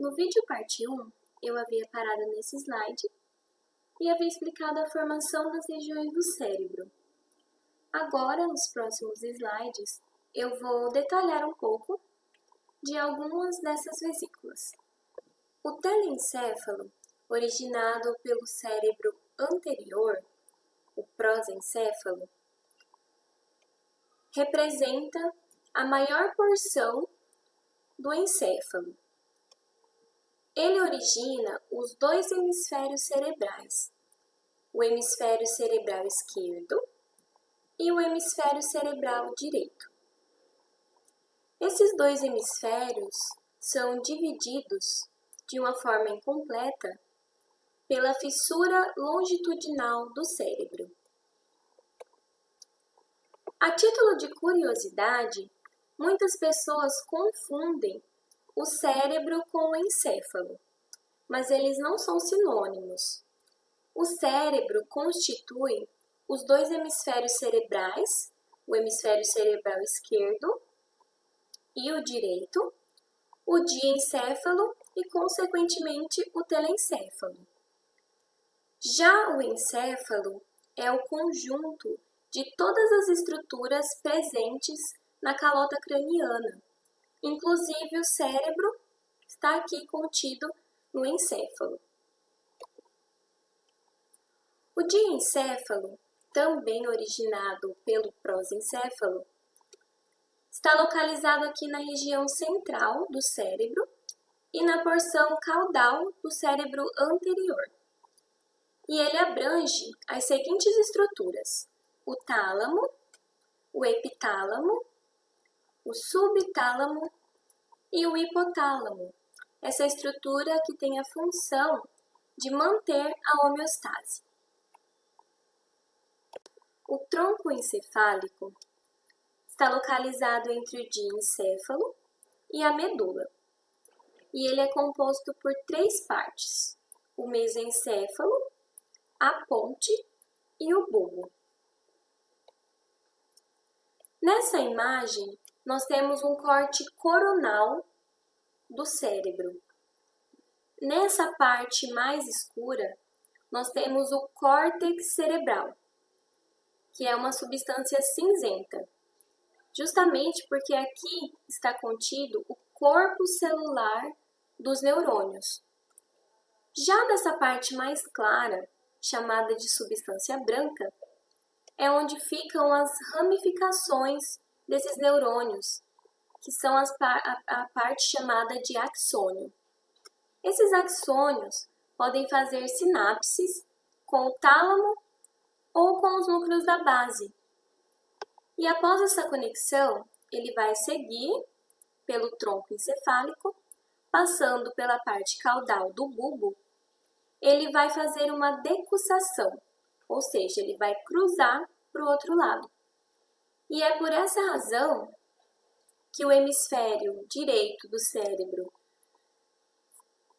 No vídeo parte 1, eu havia parado nesse slide e havia explicado a formação das regiões do cérebro. Agora, nos próximos slides, eu vou detalhar um pouco de algumas dessas vesículas. O telencéfalo, originado pelo cérebro anterior, o prosencéfalo, representa a maior porção do encéfalo. Ele origina os dois hemisférios cerebrais, o hemisfério cerebral esquerdo e o hemisfério cerebral direito. Esses dois hemisférios são divididos de uma forma incompleta pela fissura longitudinal do cérebro. A título de curiosidade, muitas pessoas confundem o cérebro com o encéfalo, mas eles não são sinônimos. O cérebro constitui os dois hemisférios cerebrais, o hemisfério cerebral esquerdo e o direito, o diencéfalo e, consequentemente, o telencéfalo. Já o encéfalo é o conjunto de todas as estruturas presentes na calota craniana. Inclusive, o cérebro está aqui contido no encéfalo. O diencéfalo, também originado pelo prosencéfalo, está localizado aqui na região central do cérebro e na porção caudal do cérebro anterior. E ele abrange as seguintes estruturas: o tálamo, o epitálamo, o subtálamo e o hipotálamo, essa estrutura que tem a função de manter a homeostase. O tronco encefálico está localizado entre o diencéfalo e a medula, e ele é composto por três partes: o mesencéfalo, a ponte e o bulbo. Nessa imagem, nós temos um corte coronal do cérebro. Nessa parte mais escura, nós temos o córtex cerebral, que é uma substância cinzenta, justamente porque aqui está contido o corpo celular dos neurônios. Já nessa parte mais clara, chamada de substância branca, é onde ficam as ramificações desses neurônios, que são a parte chamada de axônio. Esses axônios podem fazer sinapses com o tálamo ou com os núcleos da base. E após essa conexão, ele vai seguir pelo tronco encefálico, passando pela parte caudal do bulbo, ele vai fazer uma decussação, ou seja, ele vai cruzar para o outro lado. E é por essa razão que o hemisfério direito do cérebro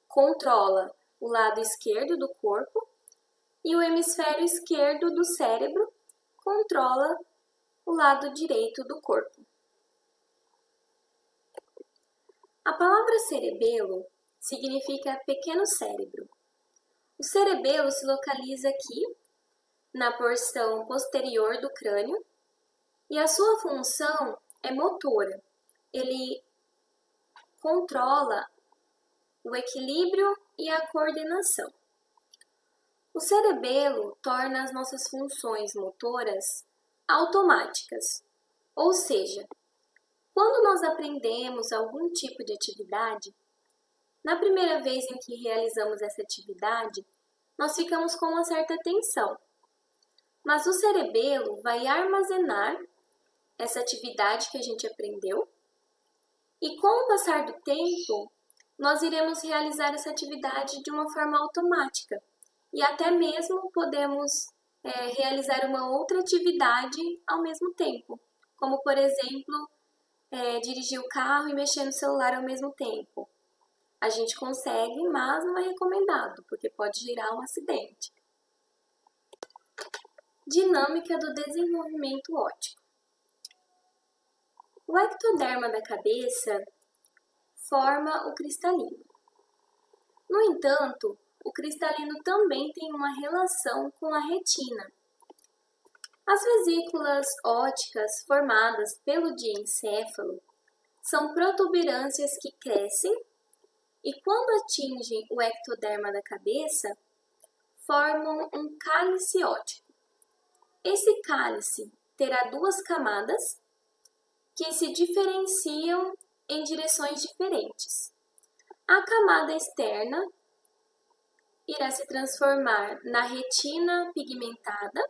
controla o lado esquerdo do corpo e o hemisfério esquerdo do cérebro controla o lado direito do corpo. A palavra cerebelo significa pequeno cérebro. O cerebelo se localiza aqui, na porção posterior do crânio, e a sua função é motora. Ele controla o equilíbrio e a coordenação. O cerebelo torna as nossas funções motoras automáticas, ou seja, quando nós aprendemos algum tipo de atividade, na primeira vez em que realizamos essa atividade, nós ficamos com uma certa tensão, mas o cerebelo vai armazenar essa atividade que a gente aprendeu e, com o passar do tempo, nós iremos realizar essa atividade de uma forma automática e até mesmo podemos realizar uma outra atividade ao mesmo tempo, como, por exemplo, dirigir o carro e mexer no celular ao mesmo tempo. A gente consegue, mas não é recomendado, porque pode gerar um acidente. Dinâmica do desenvolvimento óptico. O ectoderma da cabeça forma o cristalino. No entanto, o cristalino também tem uma relação com a retina. As vesículas ópticas formadas pelo diencéfalo são protuberâncias que crescem e, quando atingem o ectoderma da cabeça, formam um cálice óptico. Esse cálice terá duas camadas que se diferenciam em direções diferentes. A camada externa irá se transformar na retina pigmentada,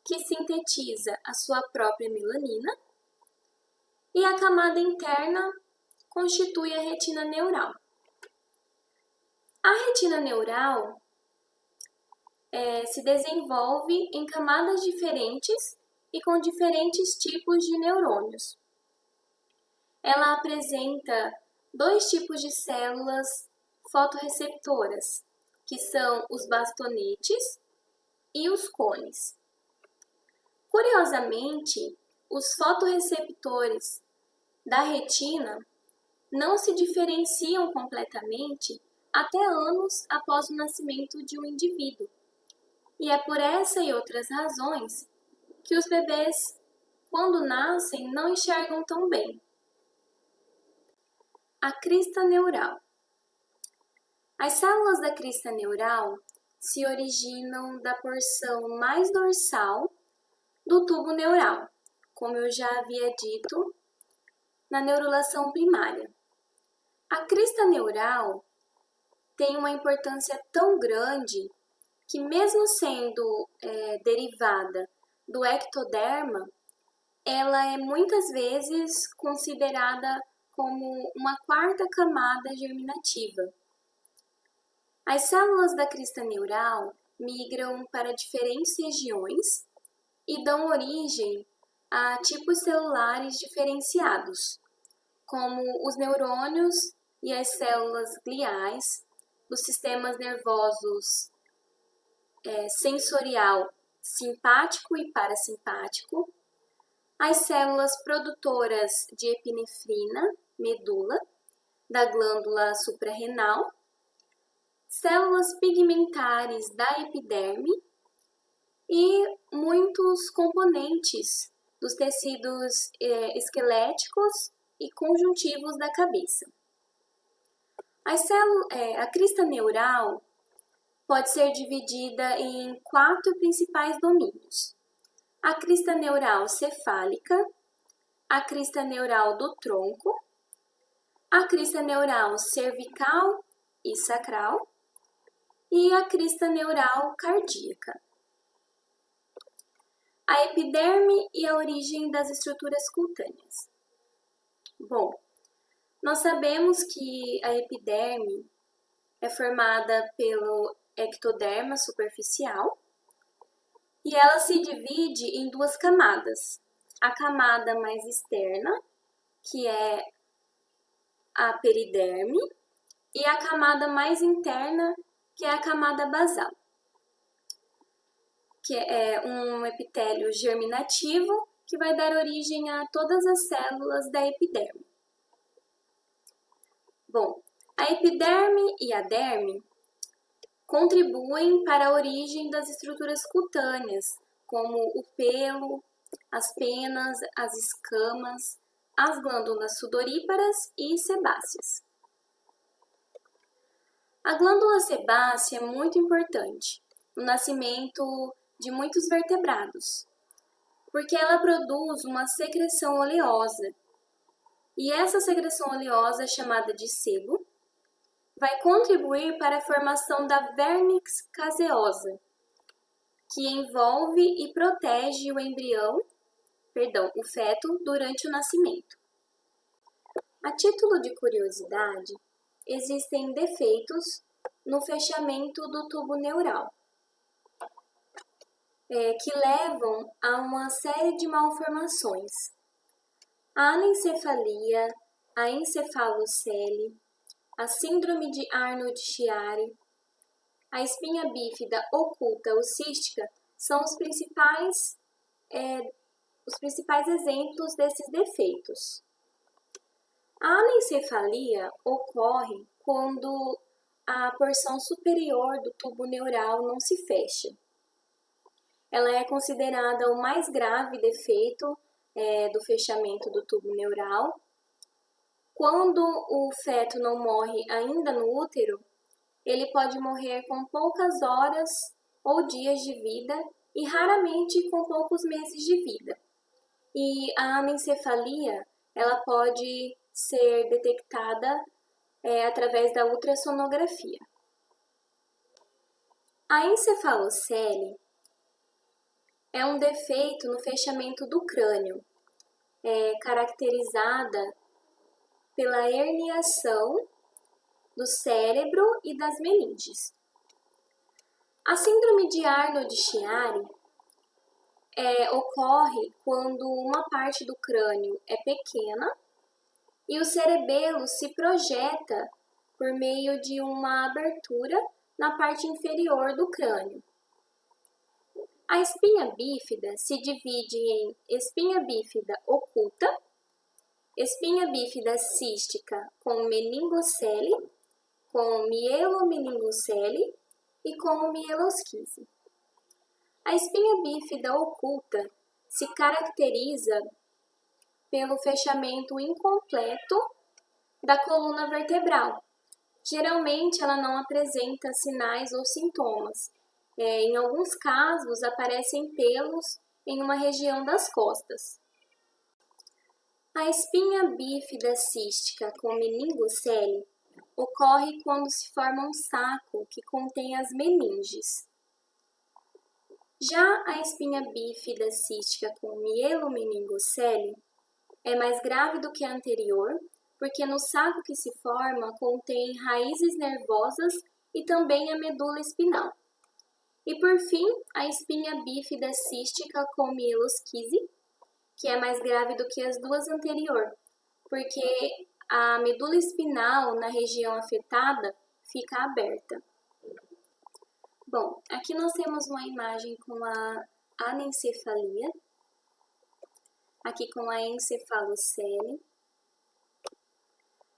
que sintetiza a sua própria melanina, e a camada interna constitui a retina neural. A retina neural se desenvolve em camadas diferentes e com diferentes tipos de neurônios. Ela apresenta dois tipos de células fotorreceptoras, que são os bastonetes e os cones. Curiosamente, os fotorreceptores da retina não se diferenciam completamente até anos após o nascimento de um indivíduo. E é por essa e outras razões que os bebês, quando nascem, não enxergam tão bem. A crista neural. As células da crista neural se originam da porção mais dorsal do tubo neural, como eu já havia dito na neurulação primária. A crista neural tem uma importância tão grande que, mesmo sendo derivada do ectoderma, ela é muitas vezes considerada como uma quarta camada germinativa. As células da crista neural migram para diferentes regiões e dão origem a tipos celulares diferenciados, como os neurônios e as células gliais, os sistemas nervosos sensorial, simpático e parasimpático, as células produtoras de epinefrina, medula, da glândula suprarrenal, células pigmentares da epiderme e muitos componentes dos tecidos esqueléticos e conjuntivos da cabeça. A crista neural pode ser dividida em 4 principais domínios: a crista neural cefálica, a crista neural do tronco, a crista neural cervical e sacral e a crista neural cardíaca. A epiderme e a origem das estruturas cutâneas. Bom, nós sabemos que a epiderme é formada pelo ectoderma superficial e ela se divide em 2 camadas. A camada mais externa, que é a periderme, e a camada mais interna, que é a camada basal, que é um epitélio germinativo que vai dar origem a todas as células da epiderme. Bom, a epiderme e a derme contribuem para a origem das estruturas cutâneas, como o pelo, as penas, as escamas, as glândulas sudoríparas e sebáceas. A glândula sebácea é muito importante no nascimento de muitos vertebrados, porque ela produz uma secreção oleosa, e essa secreção oleosa, chamada de sebo, vai contribuir para a formação da vernix caseosa, que envolve e protege o feto durante o nascimento. A título de curiosidade, existem defeitos no fechamento do tubo neural, que levam a uma série de malformações. A anencefalia, a encefalocele, a síndrome de Arnold-Chiari, a espinha bífida oculta ou cística são os principais exemplos desses defeitos. A anencefalia ocorre quando a porção superior do tubo neural não se fecha. Ela é considerada o mais grave defeito do fechamento do tubo neural. Quando o feto não morre ainda no útero, ele pode morrer com poucas horas ou dias de vida e raramente com poucos meses de vida. E a anencefalia, ela pode ser detectada através da ultrassonografia. A encefalocele é um defeito no fechamento do crânio, caracterizada pela herniação do cérebro e das meninges. A síndrome de Arnold-Chiari ocorre quando uma parte do crânio é pequena e o cerebelo se projeta por meio de uma abertura na parte inferior do crânio. A espinha bífida se divide em espinha bífida oculta, espinha bífida cística com meningocele, com mielomeningocele e com mielosquise. A espinha bífida oculta se caracteriza pelo fechamento incompleto da coluna vertebral. Geralmente, ela não apresenta sinais ou sintomas. Em alguns casos, aparecem pelos em uma região das costas. A espinha bífida cística com meningocele ocorre quando se forma um saco que contém as meninges. Já a espinha bífida cística com mielomeningocele é mais grave do que a anterior, porque no saco que se forma contém raízes nervosas e também a medula espinal. E por fim, a espinha bífida cística com mielosquise, que é mais grave do que as duas anteriores, porque a medula espinal na região afetada fica aberta. Bom, aqui nós temos uma imagem com a anencefalia, aqui com a encefalocele.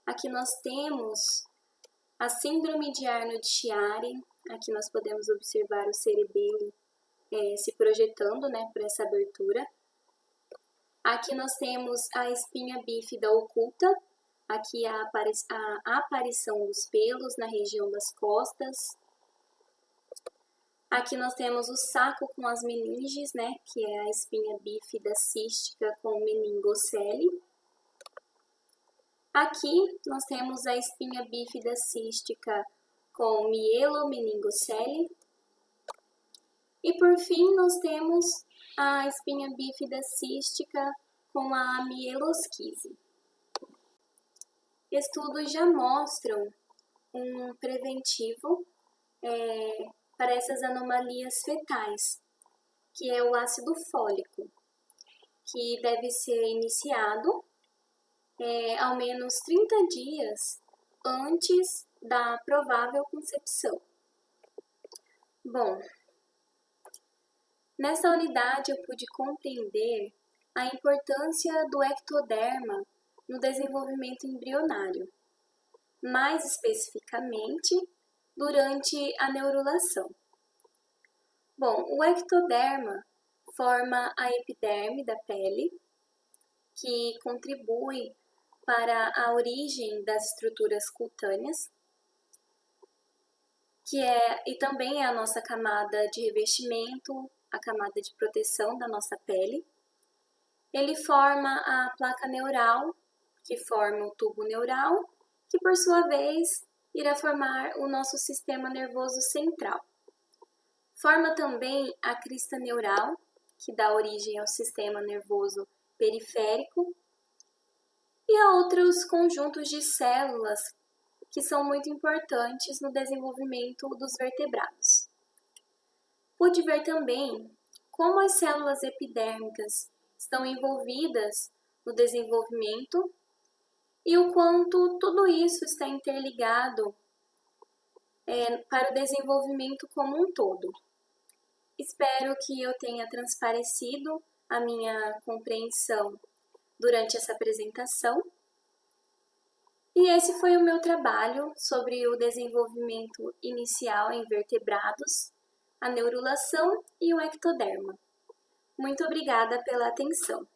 Aqui nós temos a síndrome de Arnold-Chiari. Aqui nós podemos observar o cerebelo se projetando, por essa abertura. Aqui nós temos a espinha bífida oculta. Aqui a aparição dos pelos na região das costas. Aqui nós temos o saco com as meninges, que é a espinha bífida cística com meningocele. Aqui nós temos a espinha bífida cística com mielomeningocele. E por fim nós temos a espinha bífida cística com a mielosquise. Estudos já mostram um preventivo para essas anomalias fetais, que é o ácido fólico, que deve ser iniciado ao menos 30 dias antes da provável concepção. Bom, nessa unidade eu pude compreender a importância do ectoderma no desenvolvimento embrionário, mais especificamente durante a neurulação. Bom, o ectoderma forma a epiderme da pele, que contribui para a origem das estruturas cutâneas, e também é a nossa camada de revestimento, a camada de proteção da nossa pele. Ele forma a placa neural, que forma o tubo neural, que por sua vez irá formar o nosso sistema nervoso central. Forma também a crista neural, que dá origem ao sistema nervoso periférico, e a outros conjuntos de células que são muito importantes no desenvolvimento dos vertebrados. Pude ver também como as células epidérmicas estão envolvidas no desenvolvimento e o quanto tudo isso está interligado para o desenvolvimento como um todo. Espero que eu tenha transparecido a minha compreensão durante essa apresentação. E esse foi o meu trabalho sobre o desenvolvimento inicial em vertebrados, a neurulação e o ectoderma. Muito obrigada pela atenção.